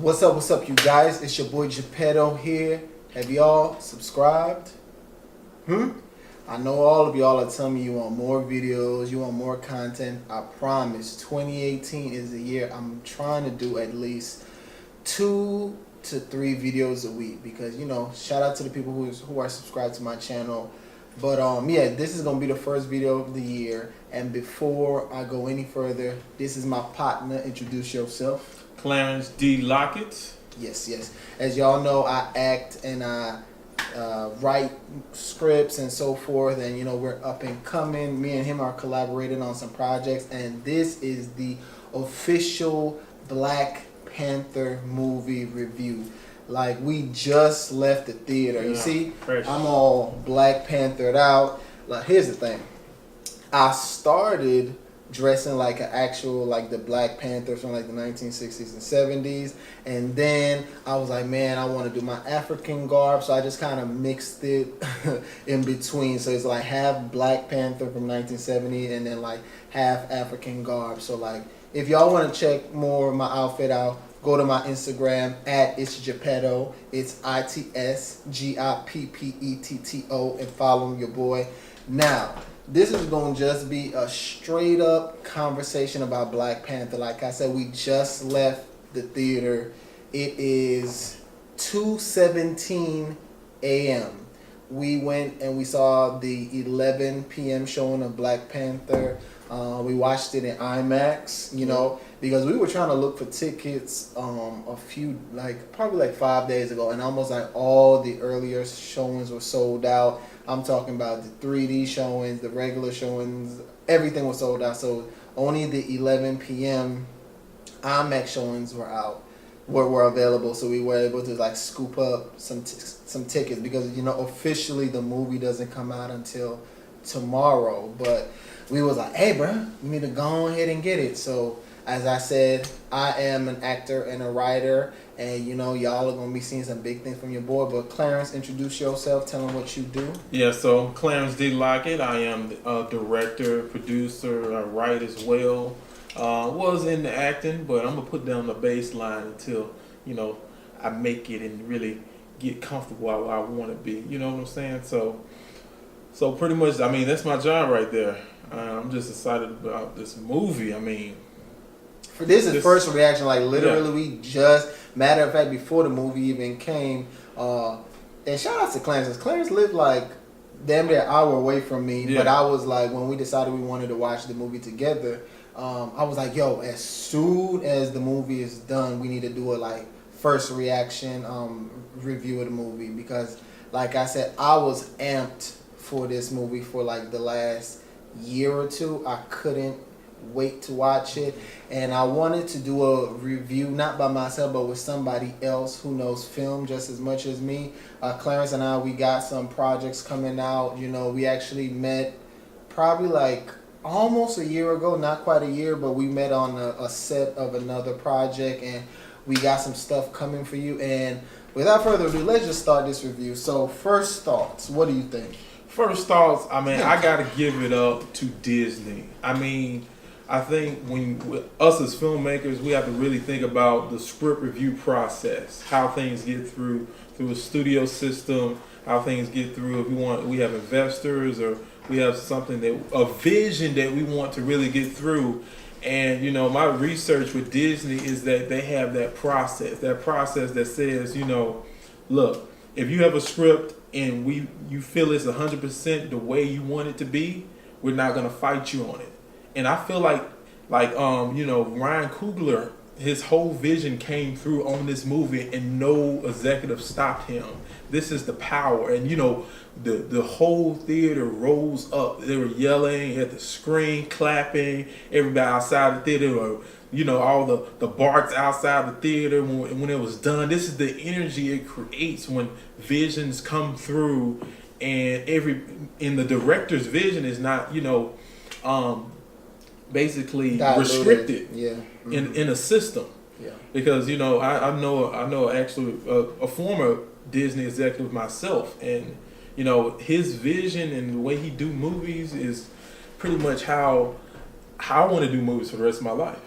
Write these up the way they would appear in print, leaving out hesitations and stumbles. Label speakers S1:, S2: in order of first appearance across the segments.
S1: What's up, you guys? It's your boy Geppetto here. Have y'all subscribed? I know all of y'all are telling me you want more videos, you want more content. I promise, 2018 is the year I'm trying to do at least 2 to 3 videos a week because, you know, shout out to the people who are subscribed to my channel. But yeah, this is gonna be the first video of the year. And before I go any further, this is my partner. Introduce yourself.
S2: Clarence D. Lockett.
S1: Yes. As y'all know, I act and I write scripts and so forth. And you know, we're up and coming. Me and him are collaborating on some projects. And this is the official Black Panther movie review. Like, we just left the theater. You see,
S2: fresh.
S1: I'm all Black Panthered out. Like, here's the thing. I started dressing like an actual, like the Black Panther from like the 1960s and 70s. And then I was like, man, I want to do my African garb. So I just kind of mixed it in between. So it's like half Black Panther from 1970 and then like half African garb. So like, if y'all want to check more of my outfit out, go to my Instagram at It's Geppetto. It's ITSGIPPETTO and follow your boy. Now, this is going to just be a straight up conversation about Black Panther. Like I said, we just left the theater. It is 2:17 a.m. We went and we saw the 11 p.m. showing of Black Panther. We watched it in IMAX, you know, because we were trying to look for tickets a few, like probably like 5 days ago, and almost like all the earlier showings were sold out. I'm talking about the 3D showings, the regular showings, everything was sold out. So only the 11 p.m. IMAX showings were available. So we were able to like scoop up some tickets because, you know, officially the movie doesn't come out until tomorrow. But we was like, hey, bro, you need to go ahead and get it. So as I said, I am an actor and a writer, and you know, y'all are gonna be seeing some big things from your boy. But Clarence, introduce yourself. Tell them what you do.
S2: Yeah, so Clarence D. Lockett. I am a director, producer, I write as well. Was in the acting, but I'm gonna put down the baseline until, you know, I make it and really get comfortable where I want to be. You know what I'm saying? So pretty much, I mean, that's my job right there. I'm just excited about this movie. I mean,
S1: this is first reaction. Like literally, we just, matter of fact, before the movie even came. And shout out to Clarence. Clarence lived like damn near an hour away from me.
S2: Yeah.
S1: But I was like, when we decided we wanted to watch the movie together, I was like, yo, as soon as the movie is done, we need to do a like first reaction review of the movie, because like I said, I was amped for this movie for like the last year or two. I couldn't wait to watch it, and I wanted to do a review not by myself but with somebody else who knows film just as much as me. Clarence and I, we got some projects coming out. You know, we actually met probably like almost a year ago, not quite a year, but we met on a set of another project, and we got some stuff coming for you. And without further ado, let's just start this review. So first thoughts, what do you think?
S2: First thoughts, I mean, I gotta give it up to Disney. I mean, I think when us as filmmakers, we have to really think about the script review process, how things get through a studio system, how things get through. If we have investors, or we have a vision that we want to really get through. And you know, my research with Disney is that they have that process that says, you know, look, if you have a script and you feel it's 100% the way you want it to be, we're not gonna fight you on it. And I feel like you know, Ryan Coogler, his whole vision came through on this movie, and no executive stopped him. This is the power. And you know, the whole theater rose up. They were yelling at the screen, clapping. Everybody outside the theater, or you know, all the barks outside the theater when it was done. This is the energy it creates when visions come through, and the director's vision is not, you know, basically restricted in a system. Yeah. Because, you know, I know actually a former Disney executive myself, and you know, his vision and the way he do movies is pretty much how I want to do movies for the rest of my life.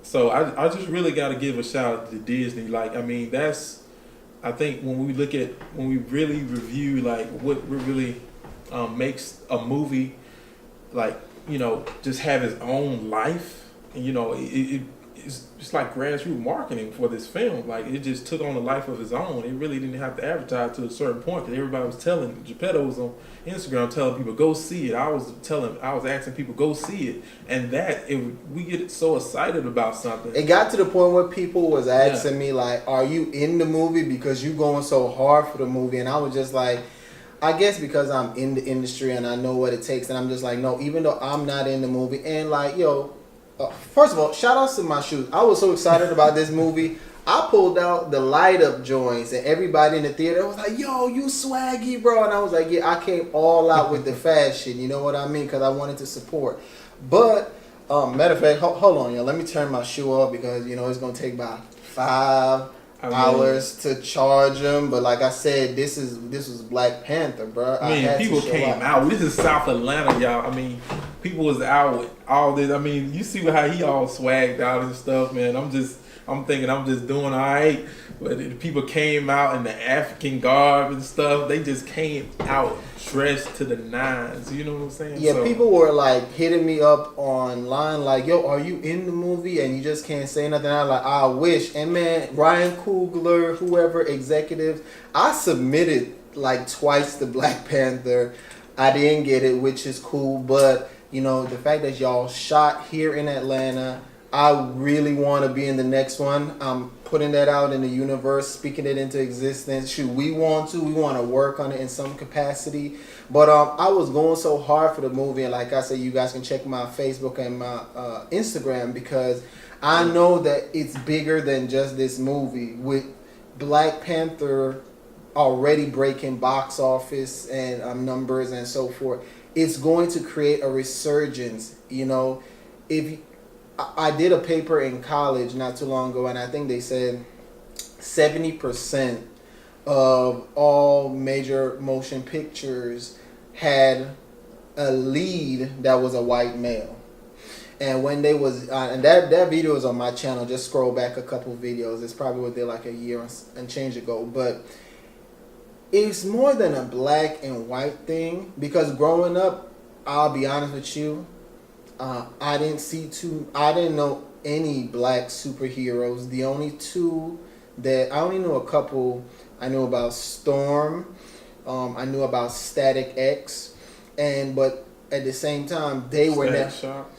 S2: So I just really got to give a shout out to Disney. Like, I mean, I think when we really review like what really makes a movie, like, just have its own life, and it's like grassroots marketing for this film. Like, it just took on a life of its own. It really didn't have to advertise to a certain point, because everybody was telling. Geppetto was on Instagram telling people go see it. I was asking people go see it, and we get so excited about something.
S1: It got to the point where people was asking me like, "Are you in the movie because you going so hard for the movie?" And I was just like, I guess because I'm in the industry and I know what it takes, and I'm just like, no, even though I'm not in the movie, and like, first of all, shout outs to my shoes. I was so excited about this movie. I pulled out the light up joints, and everybody in the theater was like, "Yo, you swaggy, bro!" And I was like, "Yeah, I came all out with the fashion." You know what I mean? Because I wanted to support. But matter of fact, hold on, yo. Let me turn my shoe off because it's gonna take about 5 hours to charge them. But like I said, this was Black Panther, bro.
S2: I mean, people came out. This is South Atlanta, y'all. I mean, people was out with all this. I mean, you see how he all swagged out and stuff, man. I'm thinking I'm just doing all right. But the people came out in the African garb and stuff. They just came out dressed to the nines. You know what I'm saying?
S1: Yeah, people were like hitting me up online like, "Yo, are you in the movie?" And you just can't say nothing. I was like, "I wish." And man, Ryan Coogler, whoever executives, I submitted like twice to Black Panther. I didn't get it, which is cool. But the fact that y'all shot here in Atlanta, I really want to be in the next one. I'm putting that out in the universe, speaking it into existence. Shoot, we want to work on it in some capacity. But I was going so hard for the movie, and like I said, you guys can check my Facebook and my Instagram, because I know that it's bigger than just this movie. With Black Panther already breaking box office and numbers and so forth, it's going to create a resurgence. If I did a paper in college not too long ago, and I think they said 70% of all major motion pictures had a lead that was a white male. And when they was, and that video is on my channel, just scroll back a couple videos. It's probably what they like a year and change ago. But it's more than a black and white thing, because growing up, I'll be honest with you, I didn't know any black superheroes. The only two that I only knew a couple. I knew about Storm. I knew about Static X, but at the same time they were
S2: Static Shock.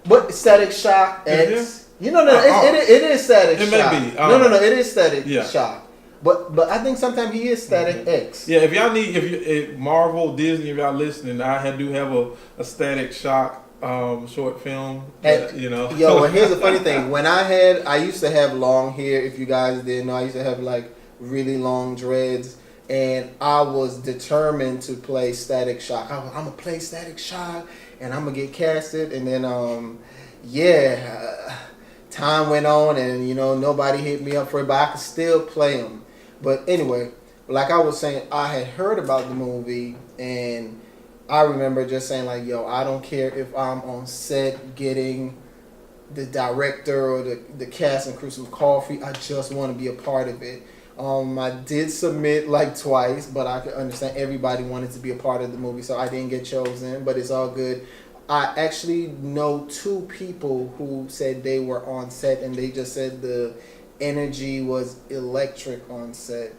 S1: But Static Shock X. It is Static Shock.
S2: It may be.
S1: No, it is Static Shock. But I think sometimes he is Static X.
S2: Yeah, if y'all need, if Marvel, Disney, if y'all listening, I do have a Static Shock short film.
S1: Yo, well, here's the funny thing. When I used to have long hair. If you guys didn't know, I used to have like really long dreads, and I was determined to play Static Shock. I'm gonna play Static Shock, and I'm gonna get casted. And then, time went on, and nobody hit me up for it, but I could still play them. But anyway, like I was saying, I had heard about the movie, and I remember just saying like, "Yo, I don't care if I'm on set getting the director or the cast and crew some coffee. I just want to be a part of it." I did submit like twice, but I could understand everybody wanted to be a part of the movie, so I didn't get chosen. But it's all good. I actually know 2 people who said they were on set, and they just said the energy was electric on set.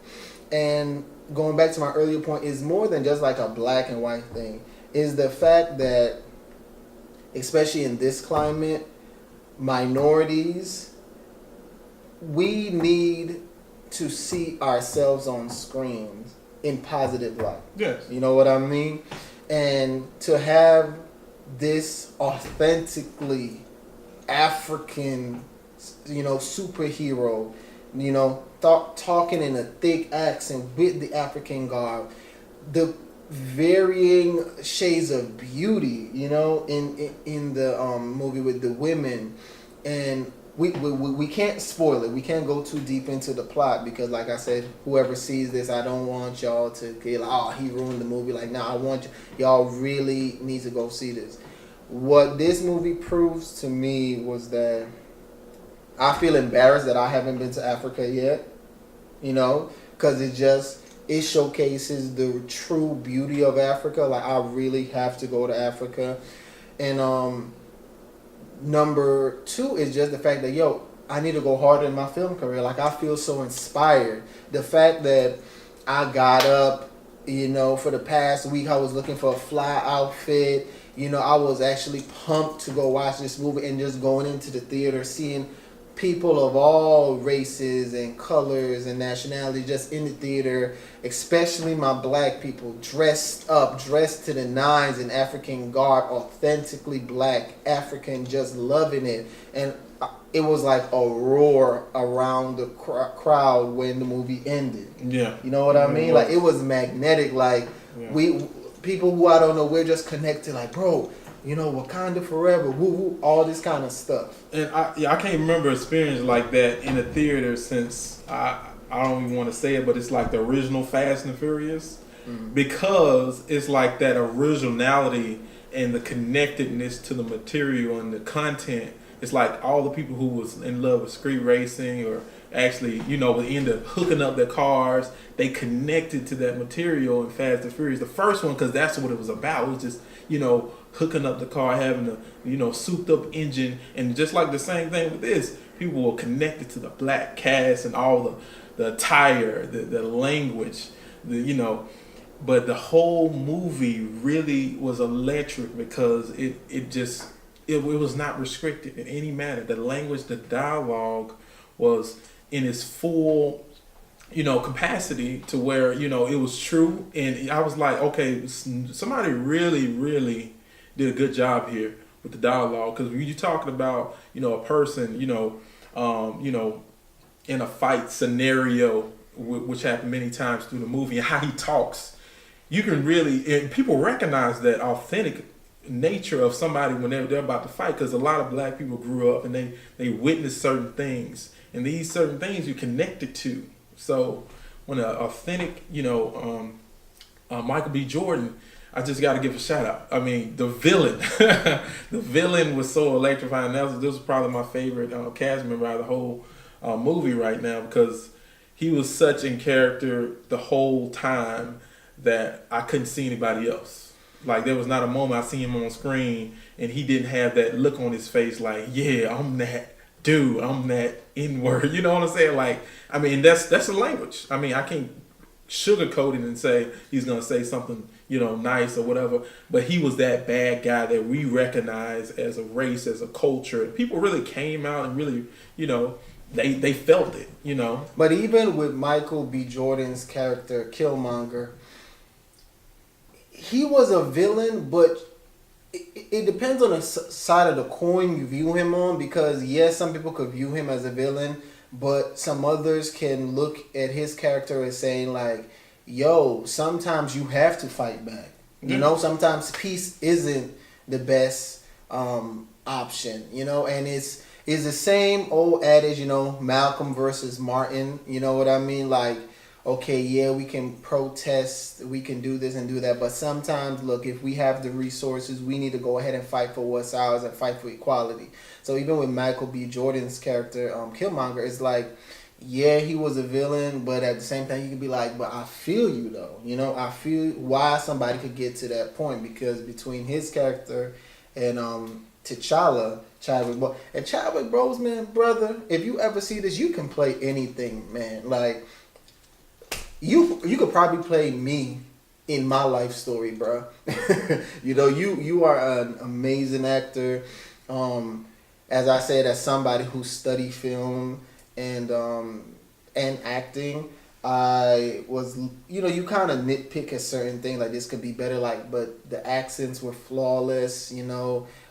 S1: And going back to my earlier point, is more than just like a black and white thing. Is the fact that, especially in this climate, minorities, we need to see ourselves on screens in positive light.
S2: Yes.
S1: You know what I mean? And to have this authentically African, superhero, talking in a thick accent with the African garb, the varying shades of beauty, in the movie with the women, and we can't spoil it. We can't go too deep into the plot, because, like I said, whoever sees this, I don't want y'all to get like, "Oh, he ruined the movie." Like, nah, I want y'all really need to go see this. What this movie proves to me was that I feel embarrassed that I haven't been to Africa yet, you know, because it showcases the true beauty of Africa. Like I really have to go to Africa, and number two is just the fact that I need to go harder in my film career. Like I feel so inspired. The fact that I got up, for the past week I was looking for a fly outfit. I was actually pumped to go watch this movie and just going into the theater, seeing people of all races and colors and nationalities just in the theater, especially my black people, dressed to the nines in African garb, authentically black African, just loving it. And it was like a roar around the crowd when the movie ended.
S2: Yeah.
S1: You know what I mean? Like it was magnetic. Like people who I don't know, we're just connected. Like, bro, Wakanda forever, woo woo, all this kind of stuff.
S2: And I can't remember experience like that in a theater since I don't even want to say it, but it's like the original Fast and Furious, because it's like that originality and the connectedness to the material and the content. It's like all the people who was in love with street racing or actually, would end up hooking up their cars. They connected to that material in Fast and Furious. The first one, because that's what it was about. It was just, hooking up the car, having a, souped up engine. And just like the same thing with this, people were connected to the black cast and all the attire, the language, but the whole movie really was electric because it was not restricted in any manner. The language, the dialogue was in its full, capacity to where, it was true. And I was like, okay, somebody really, really did a good job here with the dialogue. Because when you're talking about, a person, in a fight scenario, which happened many times through the movie, and how he talks, you can really, and people recognize that authentic nature of somebody when they're about to fight, because a lot of black people grew up and they witnessed certain things, and these certain things you're connected to. So when an authentic, Michael B. Jordan, I just got to give a shout out. I mean, the villain, the villain was so electrifying. This was probably my favorite cast member out of the whole movie right now, because he was such in character the whole time that I couldn't see anybody else. Like there was not a moment I see him on screen and he didn't have that look on his face like, yeah, I'm that dude, I'm that N-word. You know what I'm saying? Like, I mean, that's a language. I mean, I can't sugarcoat it and say he's gonna say something, nice or whatever. But he was that bad guy that we recognize as a race, as a culture. People really came out and really, they felt it,
S1: But even with Michael B. Jordan's character, Killmonger, he was a villain, but it depends on the side of the coin you view him on, because yes, some people could view him as a villain, but some others can look at his character as saying like, yo, sometimes you have to fight back. Sometimes peace isn't the best option, and it's the same old adage, Malcolm versus Martin, you know what I mean? Like, okay, yeah, we can protest, we can do this and do that, but sometimes, look, if we have the resources, we need to go ahead and fight for what's ours and fight for equality. So even with Michael B. Jordan's character, Killmonger, it's like, yeah, he was a villain, but at the same time, you can be like, but I feel you, though. I feel why somebody could get to that point, because between his character and T'Challa, Chadwick Boseman, brother, if you ever see this, you can play anything, man. Like, you could probably play me in my life story, bro. You are an amazing actor. As I said, as somebody who studied film and acting, I was, you kind of nitpick a certain thing, like this could be better, but the accents were flawless.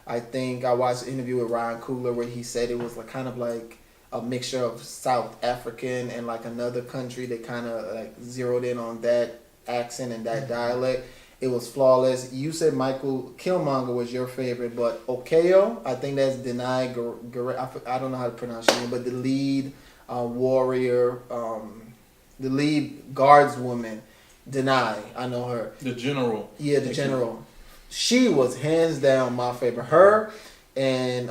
S1: I think I watched an interview with Ryan Coogler where he said it was kind of like a mixture of South African and like another country. They kind of like zeroed in on that accent and that dialect. It was flawless. You said Michael Killmonger was your favorite, but Okeo, I think that's Denai I don't know how to pronounce her name, but the lead warrior, the lead guardswoman, Denai, I know her.
S2: The general.
S1: Yeah, the general. She was hands down my favorite. Her and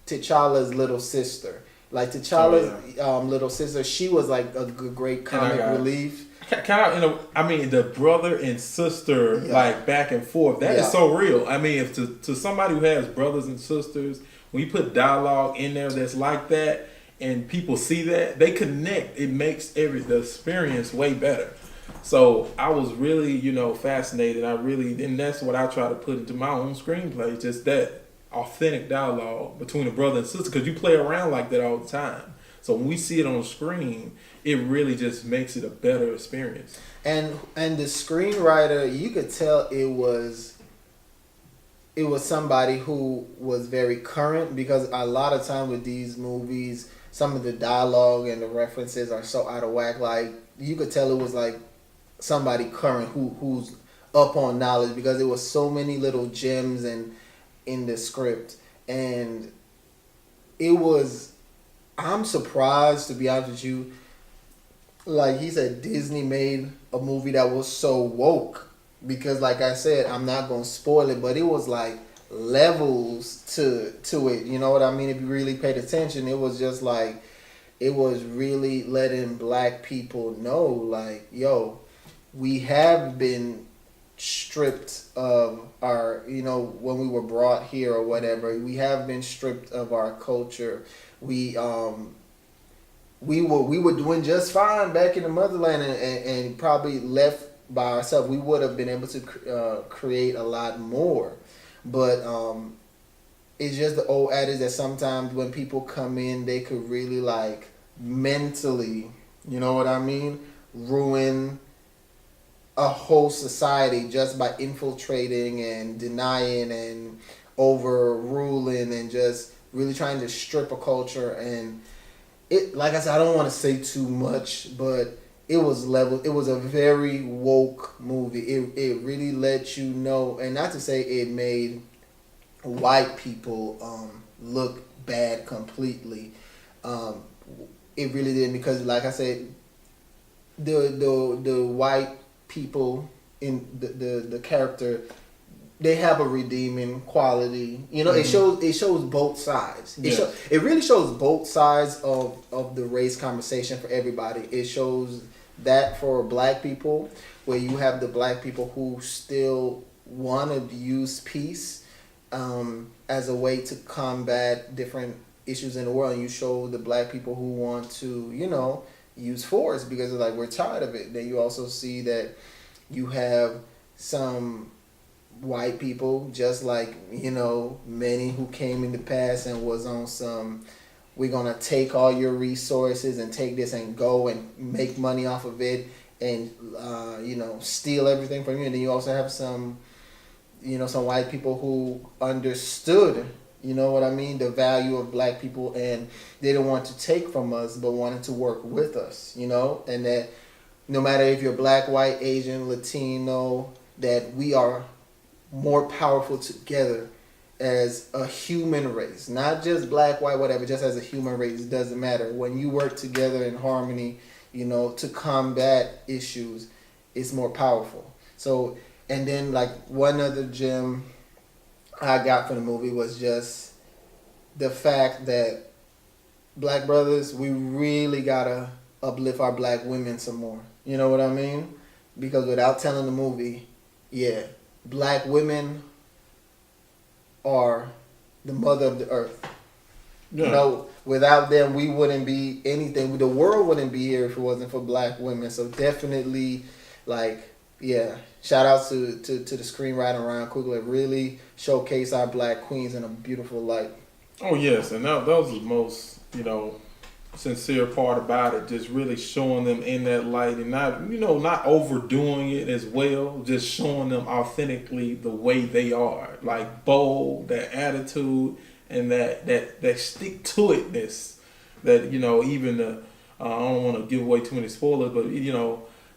S1: T'Challa's little sister. Like T'Challa's little sister, she was like a great comic relief.
S2: I mean, the brother and sister like back and forth. That is so real. I mean, if to somebody who has brothers and sisters, when you put dialogue in there that's like that, and people see that, they connect. It makes the experience way better. So I was really, fascinated. And that's what I try to put into my own screenplay. Just that authentic dialogue between a brother and sister, because you play around like that all the time. So when we see it on the screen, it really just makes it a better experience.
S1: And the screenwriter, you could tell it was somebody who was very current, because a lot of time with these movies, some of the dialogue and the references are so out of whack. Like you could tell it was like somebody current who's up on knowledge, because there was so many little gems in the script. And it was, I'm surprised, to be honest with you, like he said, Disney made a movie that was so woke, because like I said, I'm not gonna spoil it, but it was like levels to it, you know what I mean? If you really paid attention, it was just like, it was really letting black people know, like, yo, we have been stripped of our, when we were brought here or whatever, we have been stripped of our culture. We were doing just fine back in the motherland, and probably left by ourselves, we would have been able to create a lot more. But it's just the old adage that sometimes when people come in, they could really like mentally, you know what I mean, ruin a whole society just by infiltrating and denying and overruling and just really trying to strip a culture. And it, like I said, I don't want to say too much, but it was a very woke movie. It really let you know, and not to say it made white people look bad completely. It really didn't, because like I said, the white people in the character, they have a redeeming quality. It shows both sides. It really shows both sides of the race conversation for everybody. It shows that for black people, where you have the black people who still want to use peace as a way to combat different issues in the world, and you show the black people who want to, use force because they're like, we're tired of it. Then you also see that you have some white people, just like, many who came in the past and was on some, we're going to take all your resources and take this and go and make money off of it and, steal everything from you. And then you also have some, some white people who understood, the value of black people, and they didn't want to take from us, but wanted to work with us, and that no matter if you're black, white, Asian, Latino, that we are more powerful together as a human race, not just black, white, whatever, just as a human race. It doesn't matter. When you work together in harmony, to combat issues, it's more powerful. So, and then like one other gem I got from the movie was just the fact that black brothers, we really gotta uplift our black women some more. You know what I mean? Because without telling the movie, black women are the mother of the earth. Yeah. Without them, we wouldn't be anything. The world wouldn't be here if it wasn't for black women. So definitely, shout out to the screenwriter Ryan Coogler. Really showcase our black queens in a beautiful light.
S2: Oh yes, and that was the most sincere part about it. Just really showing them in that light, and not overdoing it as well. Just showing them authentically the way they are, like bold, that attitude, and that stick to itness. That even the I don't want to give away too many spoilers, but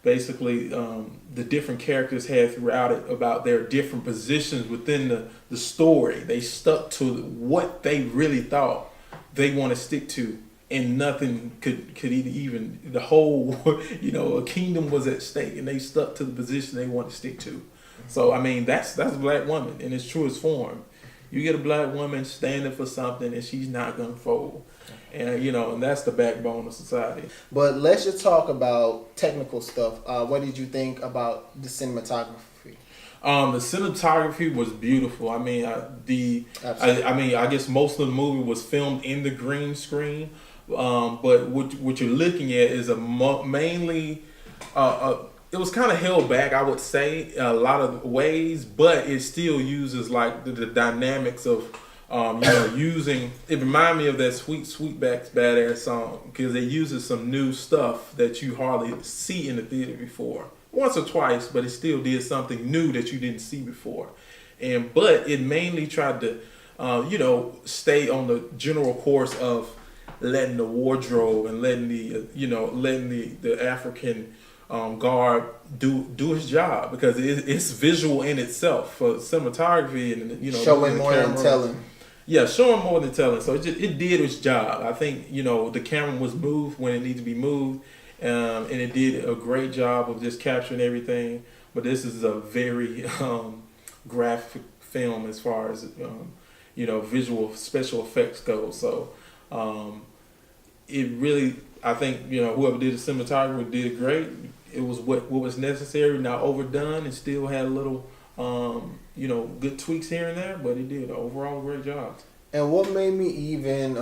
S2: basically the different characters had throughout it about their different positions within the story. They stuck to what they really thought they want to stick to, and nothing could even the whole a kingdom was at stake, and they stuck to the position they want to stick to. So I mean that's a black woman in its truest form. You get a black woman standing for something, and she's not gonna fold. And and that's the backbone of society.
S1: But let's just talk about technical stuff. What did you think about the cinematography?
S2: The cinematography was beautiful. I mean, I guess most of the movie was filmed in the green screen. But what you're looking at is mainly it was kind of held back, I would say, a lot of ways, but it still uses like the dynamics of using. It reminded me of that Sweetback's Badass song, because it uses some new stuff that you hardly see in the theater before. Once or twice, but it still did something new that you didn't see before. But it mainly tried to stay on the general course of letting the wardrobe and letting the African guard do his job, because it's visual in itself for cinematography, and
S1: showing more than telling.
S2: Yeah, showing more than telling. So it did its job. I think the camera was moved when it needed to be moved, and it did a great job of just capturing everything. But this is a very graphic film as far as visual special effects go. So it really, I think whoever did the cinematography did great. It was what was necessary, not overdone, and still had a little good tweaks here and there, but it did an overall great job.
S1: And what made me even,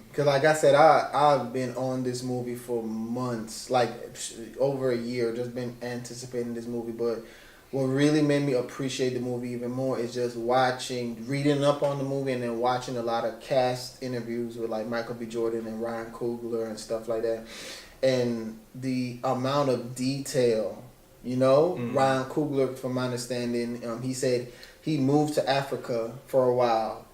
S1: because like I said, I've been on this movie for months, like over a year, just been anticipating this movie. But what really made me appreciate the movie even more is just reading up on the movie, and then watching a lot of cast interviews with like Michael B. Jordan and Ryan Coogler and stuff like that. And the amount of detail, Ryan Coogler, from my understanding, he said he moved to Africa for a while,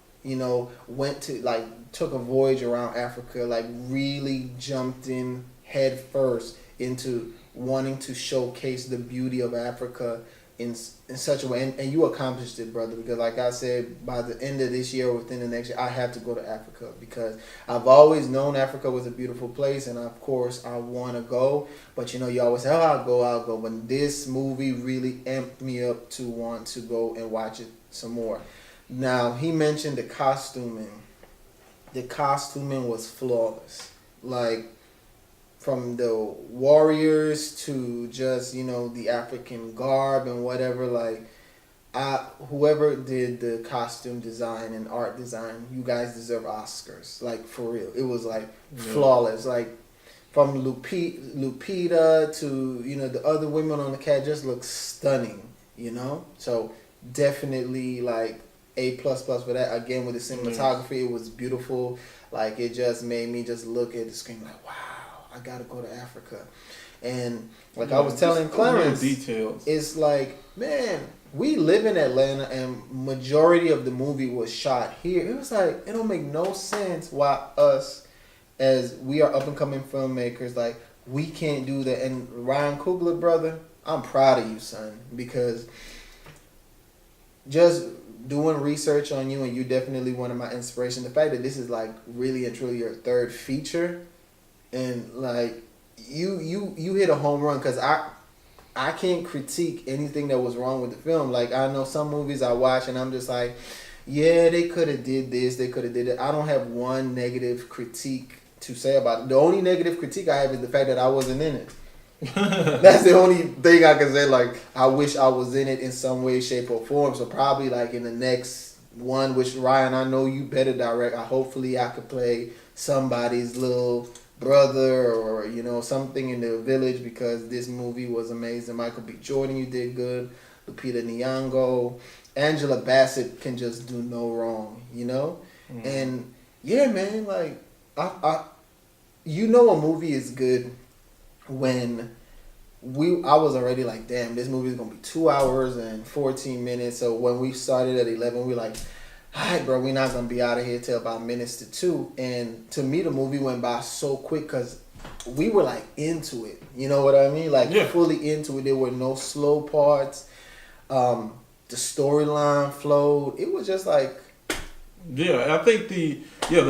S1: went to took a voyage around Africa, really jumped in head first into wanting to showcase the beauty of Africa in such a way. And you accomplished it, brother, because like I said, by the end of this year or within the next year, I have to go to Africa, because I've always known Africa was a beautiful place, and of course I want to go. But you always say, I'll go. But this movie really amped me up to want to go and watch it some more. Now, he mentioned the costuming. The costuming was flawless. From the warriors to just, the African garb and whatever, whoever did the costume design and art design, you guys deserve Oscars. For real. It was, flawless. From Lupita to, the other women on the cast just look stunning, So, definitely, A++ for that. Again, with the cinematography, it was beautiful. It just made me just look at the screen wow. I gotta go to Africa. And I was telling Clarence,
S2: details.
S1: It's man, we live in Atlanta, and majority of the movie was shot here. It was it don't make no sense why us, as we are up and coming filmmakers, we can't do that. And Ryan Coogler, brother, I'm proud of you, son, because just doing research on you, and you definitely one of my inspiration. The fact that this is really and truly your third feature. And you hit a home run, because I can't critique anything that was wrong with the film. I know some movies I watch and I'm just yeah, they could have did this, they could have did it. I don't have one negative critique to say about it. The only negative critique I have is the fact that I wasn't in it. That's the only thing I can say. I wish I was in it in some way, shape, or form. So probably in the next one, which Ryan, I know you better direct. Hopefully I could play somebody's little brother or something in the village, because this movie was amazing. Michael B. Jordan, you did good. Lupita Nyong'o, Angela Bassett can just do no wrong, And yeah, man, I a movie is good when I was already damn, this movie is gonna be 2 hours and 14 minutes. So when we started at 11, we all right, bro, we're not going to be out of here till about minutes to 2. And to me, the movie went by so quick, because we were into it. You know what I mean? Fully into it. There were no slow parts. The storyline flowed. It was just
S2: Yeah, I think the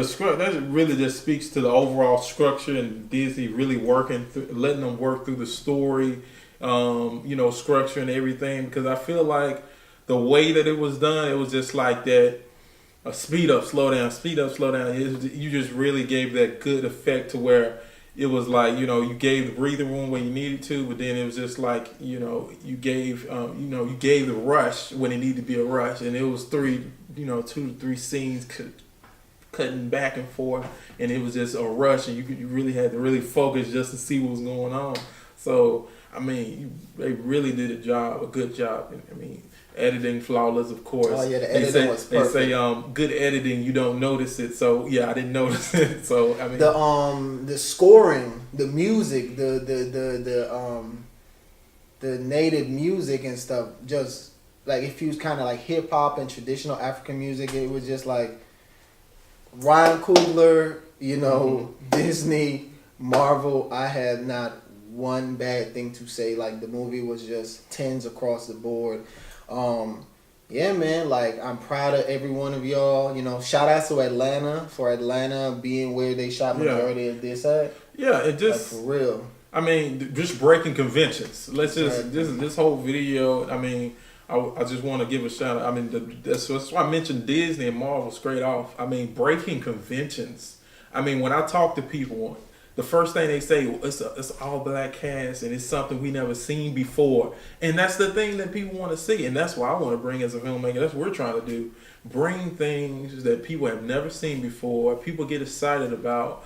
S2: script, that really just speaks to the overall structure, and Disney really letting them work through the story, structure and everything, because I feel the way that it was done, it was just that speed up, slow down, speed up, slow down. You just really gave that good effect to where it was like, you gave the breathing room when you needed to, but then it was just like, you gave the rush when it needed to be a rush, and it was 2 to 3 scenes cutting back and forth, and it was just a rush, and you really had to really focus just to see what was going on. So I mean, they really did a good job. I mean, editing flawless, of course.
S1: Oh yeah, the editing was perfect.
S2: They say good editing, you don't notice it. So yeah, I didn't notice it. So I mean,
S1: the scoring, the music, the native music and stuff, just like it fused kind of like hip hop and traditional African music. It was just like Ryan Coogler, Disney, Marvel. I had not one bad thing to say. Like the movie was just 10s across the board. Yeah, man, like I'm proud of every one of y'all. Shout out to Atlanta for Atlanta being where they shot majority of this at.
S2: Yeah, it just
S1: like, for real.
S2: I mean, just breaking conventions. Let's just this whole video. I mean, I just want to give a shout out. I mean, that's why I mentioned Disney and Marvel straight off. I mean, breaking conventions. I mean, when I talk to people, the first thing they say, it's all black cast and it's something we never seen before. And that's the thing that people want to see. And that's why I want to bring as a filmmaker. That's what we're trying to do. Bring things that people have never seen before, people get excited about,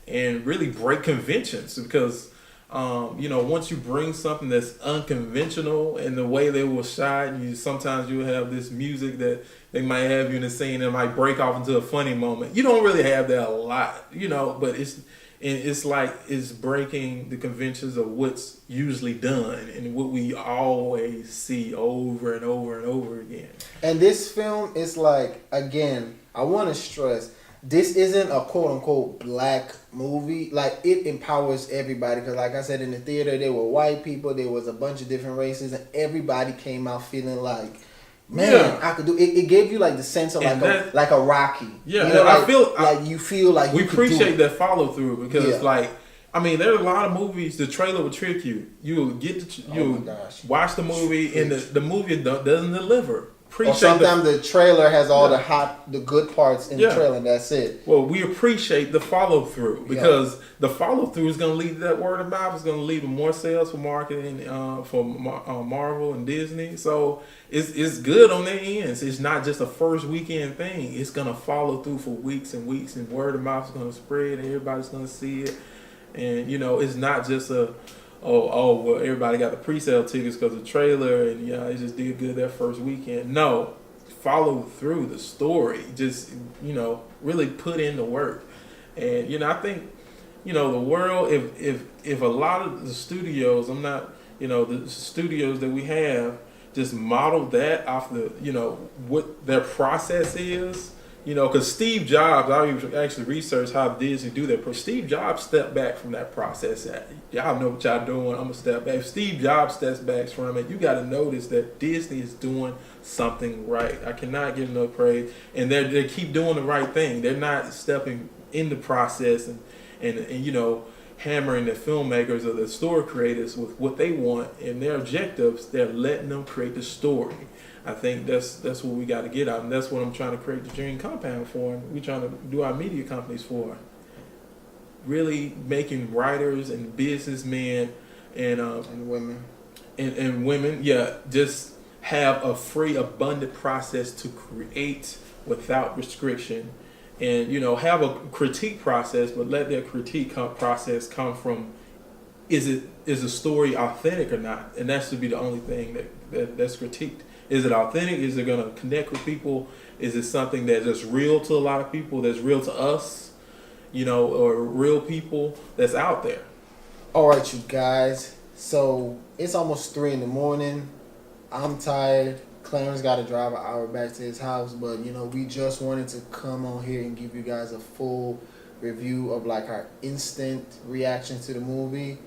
S2: and really break conventions. Because, once you bring something that's unconventional in the way they will shot, sometimes you have this music that they might have you in the scene that might break off into a funny moment. You don't really have that a lot, but it's like it's breaking the conventions of what's usually done and what we always see over and over and over again.
S1: And this film is like, again, I want to stress, this isn't a quote-unquote black movie. Like, it empowers everybody. Because like I said, in the theater, there were white people, there was a bunch of different races, and everybody came out feeling like, man, I could do it. It gave you like the sense of like a Rocky.
S2: Yeah,
S1: like,
S2: I feel
S1: like you feel like
S2: we
S1: you
S2: appreciate that follow through because like, I mean, there are a lot of movies. The trailer will trick you. You'll watch the movie and the movie doesn't deliver.
S1: Or sometimes the trailer has all the good parts in the trailer, and that's it.
S2: Well, we appreciate the follow through because the follow through is going to lead to that word of mouth. It's going to lead to more sales for marketing for Marvel and Disney. So it's good on their ends. It's not just a first weekend thing. It's going to follow through for weeks and weeks, and word of mouth is going to spread, and everybody's going to see it. And it's not just well, everybody got the pre-sale tickets because of the trailer, and it just did good that first weekend. No, follow through the story. Just really put in the work. And I think the world, if a lot of the studios, I'm not the studios that we have, just model that off the what their process is. Because Steve Jobs, I actually researched how Disney do that. But Steve Jobs stepped back from that process. Y'all know what y'all doing. I'm going to step back. If Steve Jobs steps back from it, you got to notice that Disney is doing something right. I cannot give enough praise. And they keep doing the right thing. They're not stepping in the process and hammering the filmmakers or the story creators with what they want and their objectives. They're letting them create the story. I think that's what we got to get out, and that's what I'm trying to create the Dream Compound for, and we're trying to do our media companies for. Really making writers and businessmen and
S1: women
S2: and women, just have a free, abundant process to create without restriction, and have a critique process, but let that critique process come from is the story authentic or not, and that should be the only thing that's critiqued. Is it authentic? Is it going to connect with people? Is it something that's just real to a lot of people, that's real to us, or real people that's out there?
S1: All right, you guys. So it's almost 3 a.m. I'm tired. Clarence got to drive an hour back to his house, but we just wanted to come on here and give you guys a full review of like our instant reaction to the movie.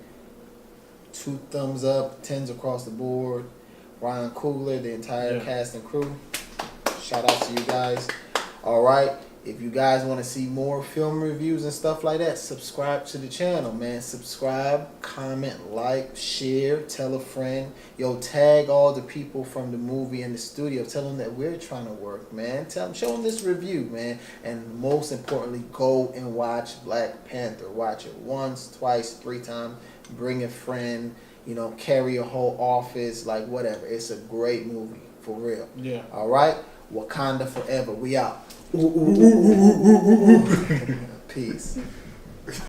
S1: 2 thumbs up, 10s across the board. Ryan Coogler, the entire cast and crew. Shout out to you guys. All right. If you guys want to see more film reviews and stuff like that, subscribe to the channel, man. Subscribe, comment, like, share, tell a friend. Yo, tag all the people from the movie and the studio. Tell them that we're trying to work, man. Tell them, show them this review, man. And most importantly, go and watch Black Panther. Watch it once, twice, 3 times. Bring a friend, you know, carry a whole office, like whatever. It's a great movie, for real.
S2: Yeah.
S1: All right? Wakanda forever. We out. Peace.